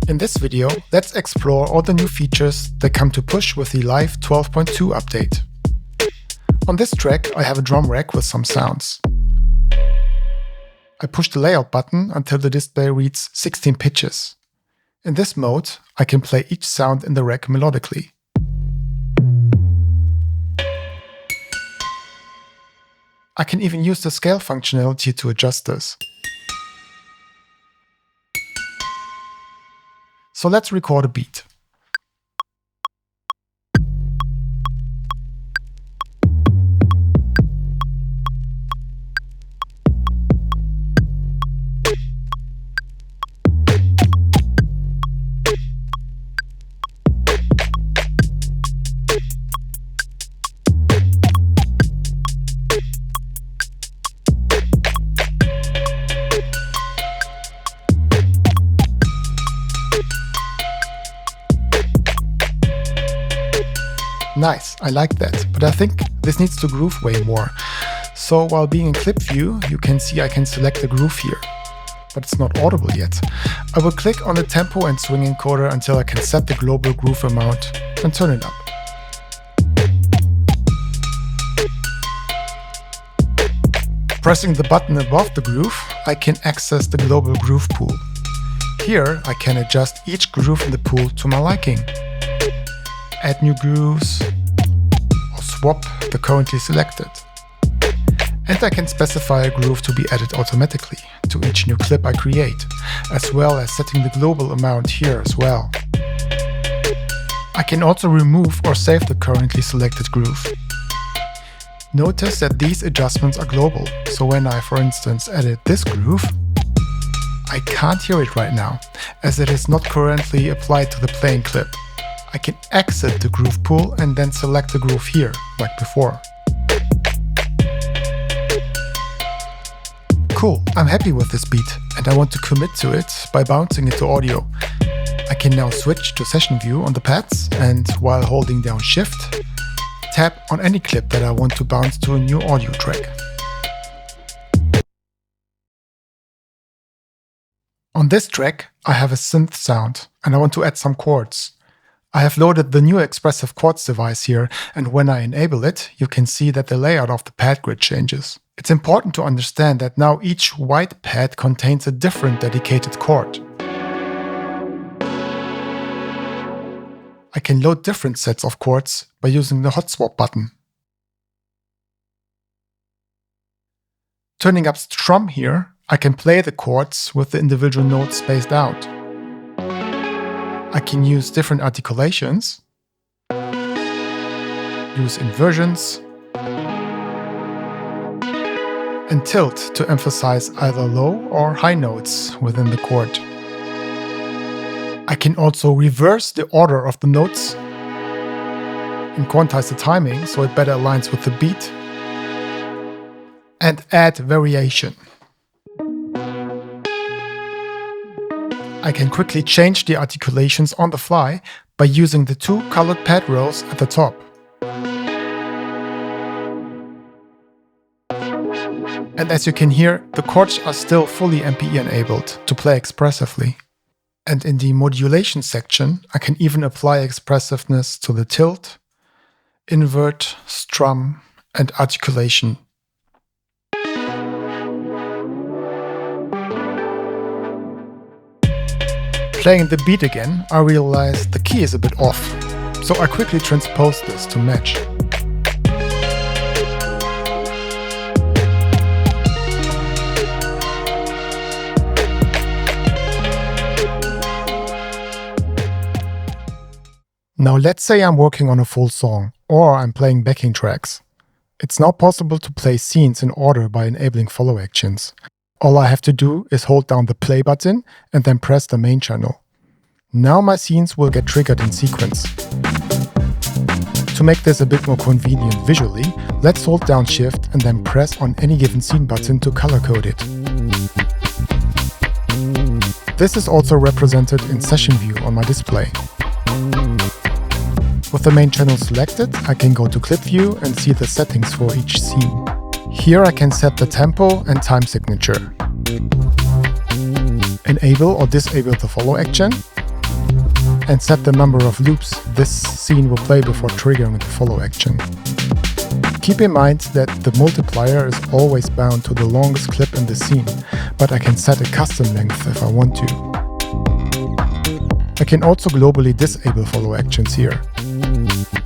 In this video, let's explore all the new features that come to push with the Live 12.2 update. On this track, I have a drum rack with some sounds. I push the layout button until the display reads 16 pitches. In this mode, I can play each sound in the rack melodically. I can even use the scale functionality to adjust this. So let's record a beat. Nice, I like that, but I think this needs to groove way more. So while being in clip view, you can see I can select the groove here, but it's not audible yet. I will click on the tempo and swing encoder until I can set the global groove amount and turn it up. Pressing the button above the groove, I can access the global groove pool. Here I can adjust each groove in the pool to my liking. Add new grooves, or swap the currently selected. And I can specify a groove to be added automatically to each new clip I create, as well as setting the global amount here as well. I can also remove or save the currently selected groove. Notice that these adjustments are global, so when I, for instance, edit this groove, I can't hear it right now, as it is not currently applied to the playing clip. I can exit the groove pool and then select the groove here, like before. Cool, I'm happy with this beat and I want to commit to it by bouncing it to audio. I can now switch to session view on the pads and while holding down Shift, tap on any clip that I want to bounce to a new audio track. On this track, I have a synth sound and I want to add some chords. I have loaded the new Expressive Chords device here, and when I enable it, you can see that the layout of the pad grid changes. It's important to understand that now each white pad contains a different dedicated chord. I can load different sets of chords by using the hot swap button. Turning up strum here, I can play the chords with the individual notes spaced out. I can use different articulations, use inversions, and tilt to emphasize either low or high notes within the chord. I can also reverse the order of the notes and quantize the timing so it better aligns with the beat, and add variation. I can quickly change the articulations on the fly by using the two colored pad rows at the top. And as you can hear, the chords are still fully MPE enabled to play expressively. And in the modulation section, I can even apply expressiveness to the tilt, invert, strum, and articulation. Playing the beat again, I realized the key is a bit off, so I quickly transposed this to match. Now let's say I'm working on a full song, or I'm playing backing tracks. It's now possible to play scenes in order by enabling follow actions. All I have to do is hold down the play button and then press the main channel. Now my scenes will get triggered in sequence. To make this a bit more convenient visually, let's hold down Shift and then press on any given scene button to color code it. This is also represented in session view on my display. With the main channel selected, I can go to clip view and see the settings for each scene. Here I can set the tempo and time signature. Enable or disable the follow action, and set the number of loops this scene will play before triggering the follow action. Keep in mind that the multiplier is always bound to the longest clip in the scene, but I can set a custom length if I want to. I can also globally disable follow actions here.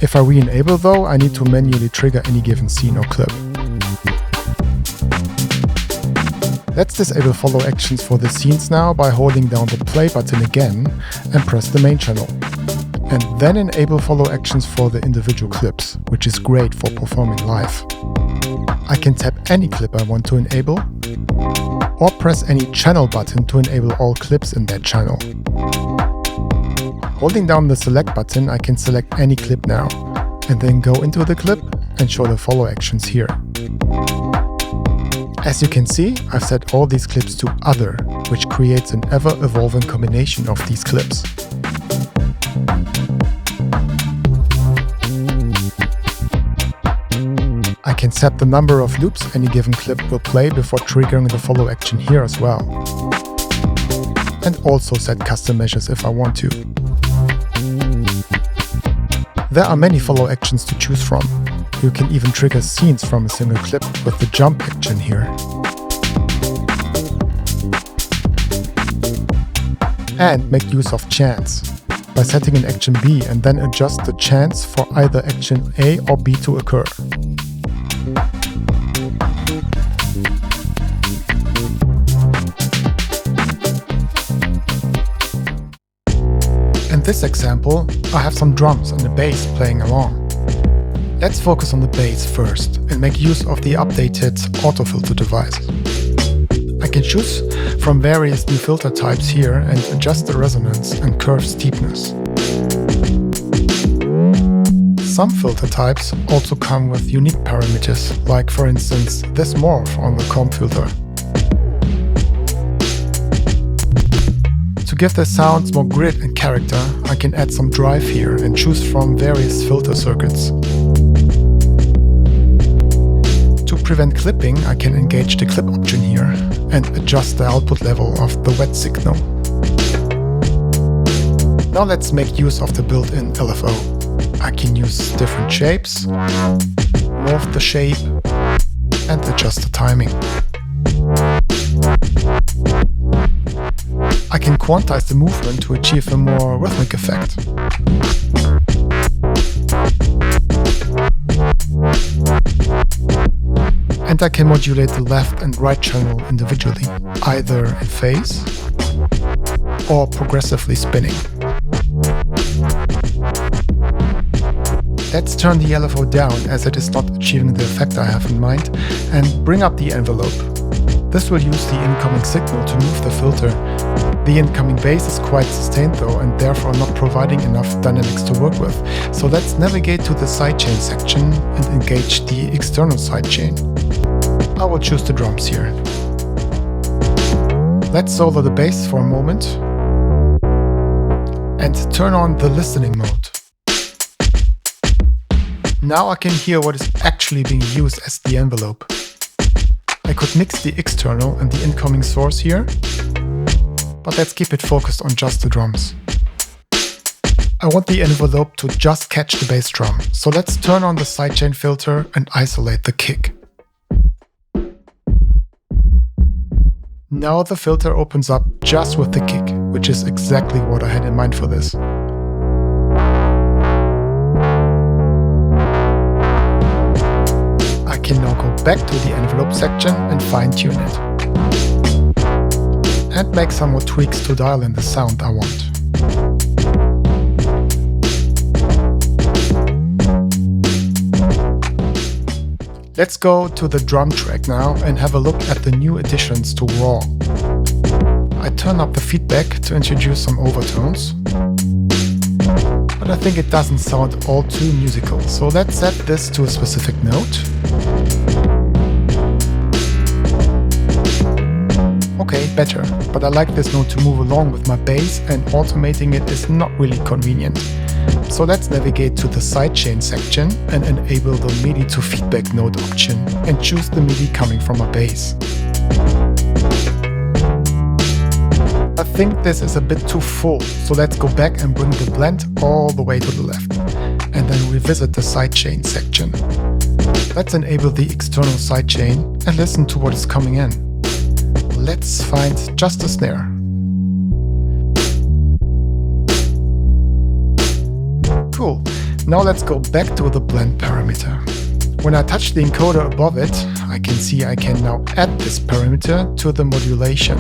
If I re-enable though, I need to manually trigger any given scene or clip. Let's disable follow actions for the scenes now by holding down the play button again and press the main channel. And then enable follow actions for the individual clips, which is great for performing live. I can tap any clip I want to enable, or press any channel button to enable all clips in that channel. Holding down the select button, I can select any clip now, and then go into the clip and show the follow actions here. As you can see, I've set all these clips to Other, which creates an ever-evolving combination of these clips. I can set the number of loops any given clip will play before triggering the follow action here as well. And also set custom measures if I want to. There are many follow actions to choose from. You can even trigger scenes from a single clip with the jump action here. And make use of chants by setting an action B and then adjust the chants for either action A or B to occur. In this example, I have some drums and a bass playing along. Let's focus on the bass first and make use of the updated auto-filter device. I can choose from various new filter types here and adjust the resonance and curve steepness. Some filter types also come with unique parameters, like for instance this morph on the comb filter. To give the sounds more grit and character, I can add some drive here and choose from various filter circuits. To prevent clipping, I can engage the clip option here and adjust the output level of the wet signal. Now let's make use of the built-in LFO. I can use different shapes, morph the shape, and adjust the timing. I can quantize the movement to achieve a more rhythmic effect. And I can modulate the left and right channel individually, either in phase or progressively spinning. Let's turn the LFO down as it is not achieving the effect I have in mind, and bring up the envelope. This will use the incoming signal to move the filter. The incoming bass is quite sustained though, and therefore not providing enough dynamics to work with. So let's navigate to the sidechain section and engage the external sidechain. I will choose the drums here. Let's solo the bass for a moment and turn on the listening mode. Now I can hear what is actually being used as the envelope. I could mix the external and the incoming source here, but let's keep it focused on just the drums. I want the envelope to just catch the bass drum, so let's turn on the sidechain filter and isolate the kick. Now the filter opens up just with the kick, which is exactly what I had in mind for this. I can now go back to the envelope section and fine-tune it. And make some more tweaks to dial in the sound I want. Let's go to the drum track now and have a look at the new additions to Raw. I turn up the feedback to introduce some overtones, but I think it doesn't sound all too musical, so let's set this to a specific note. Okay, better, but I like this note to move along with my bass, and automating it is not really convenient. So let's navigate to the sidechain section and enable the MIDI to feedback note option and choose the MIDI coming from my bass. I think this is a bit too full, so let's go back and bring the blend all the way to the left, and then revisit the sidechain section. Let's enable the external sidechain and listen to what is coming in. Let's find just a snare. Cool. Now let's go back to the blend parameter. When I touch the encoder above it, I can see I can now add this parameter to the modulation.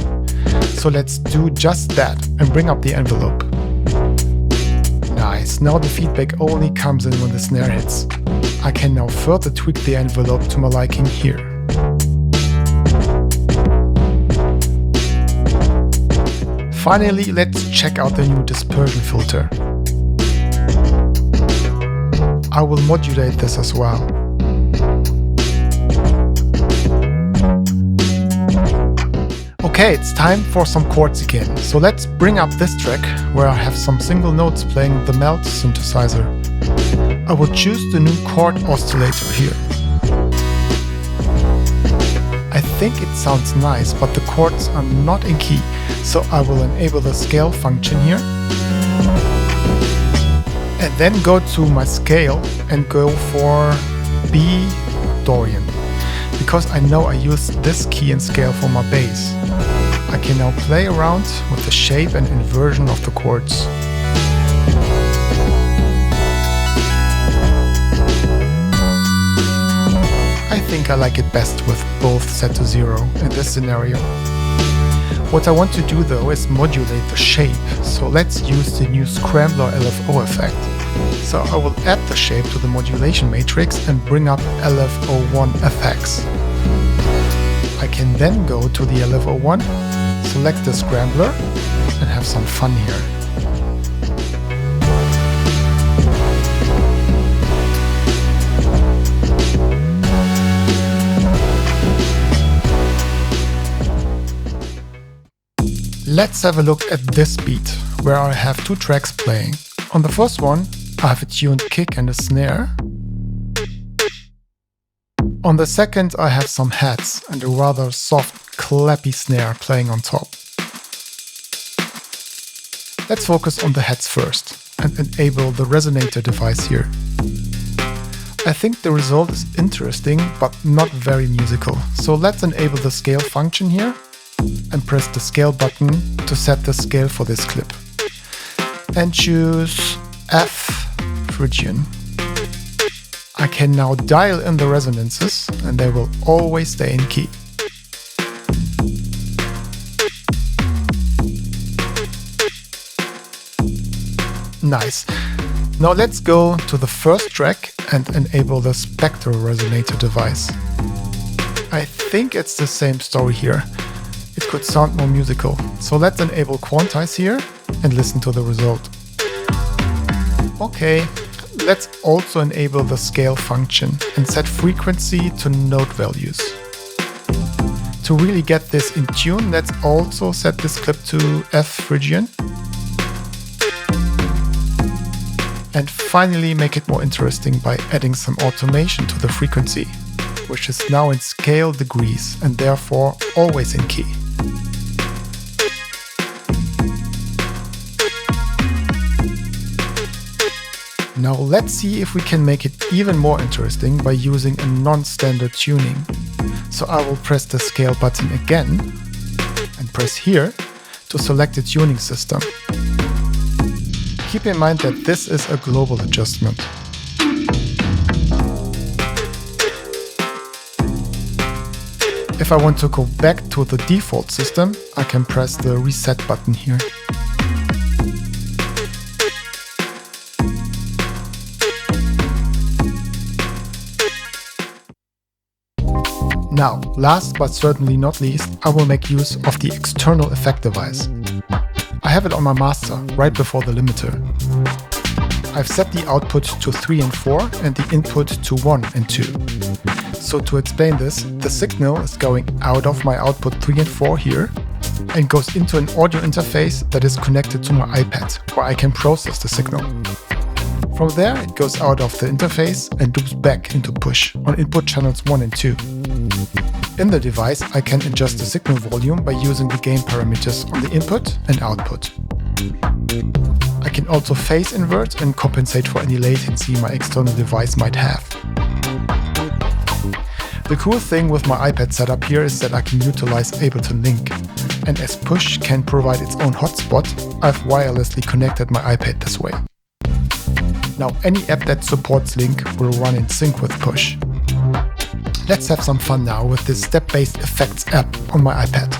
So let's do just that and bring up the envelope. Nice, now the feedback only comes in when the snare hits. I can now further tweak the envelope to my liking here. Finally, let's check out the new dispersion filter. I will modulate this as well. Okay, it's time for some chords again. So let's bring up this track where I have some single notes playing the Meld synthesizer. I will choose the new chord oscillator here. I think it sounds nice, but the chords are not in key, so I will enable the scale function here. And then go to my scale and go for B Dorian, because I know I use this key and scale for my bass. I can now play around with the shape and inversion of the chords. I think I like it best with both set to 0 in this scenario. What I want to do though is modulate the shape, so let's use the new Scrambler LFO effect. So I will add the shape to the modulation matrix and bring up LFO1 effects. I can then go to the LFO1, select the Scrambler and have some fun here. Let's have a look at this beat, where I have two tracks playing. On the first one, I have a tuned kick and a snare. On the second, I have some hats and a rather soft, clappy snare playing on top. Let's focus on the hats first and enable the Resonator device here. I think the result is interesting, but not very musical. So let's enable the scale function here and press the scale button to set the scale for this clip. And choose F Phrygian. I can now dial in the resonances and they will always stay in key. Nice. Now let's go to the first track and enable the Spectral Resonator device. I think it's the same story here. It could sound more musical. So let's enable Quantize here and listen to the result. Okay, let's also enable the scale function and set frequency to note values. To really get this in tune, let's also set this clip to F Phrygian. And finally make it more interesting by adding some automation to the frequency, which is now in scale degrees and therefore always in key. Now let's see if we can make it even more interesting by using a non-standard tuning. So I will press the scale button again and press here to select the tuning system. Keep in mind that this is a global adjustment. If I want to go back to the default system, I can press the reset button here. Now, last but certainly not least, I will make use of the external effect device. I have it on my master, right before the limiter. I've set the output to 3 and 4 and the input to 1 and 2. So to explain this, the signal is going out of my output 3 and 4 here and goes into an audio interface that is connected to my iPad, where I can process the signal. From there, it goes out of the interface and loops back into push on input channels 1 and 2. In the device, I can adjust the signal volume by using the gain parameters on the input and output. I can also phase invert and compensate for any latency my external device might have. The cool thing with my iPad setup here is that I can utilize Ableton Link, and as Push can provide its own hotspot, I've wirelessly connected my iPad this way. Now any app that supports Link will run in sync with Push. Let's have some fun now with this step-based effects app on my iPad.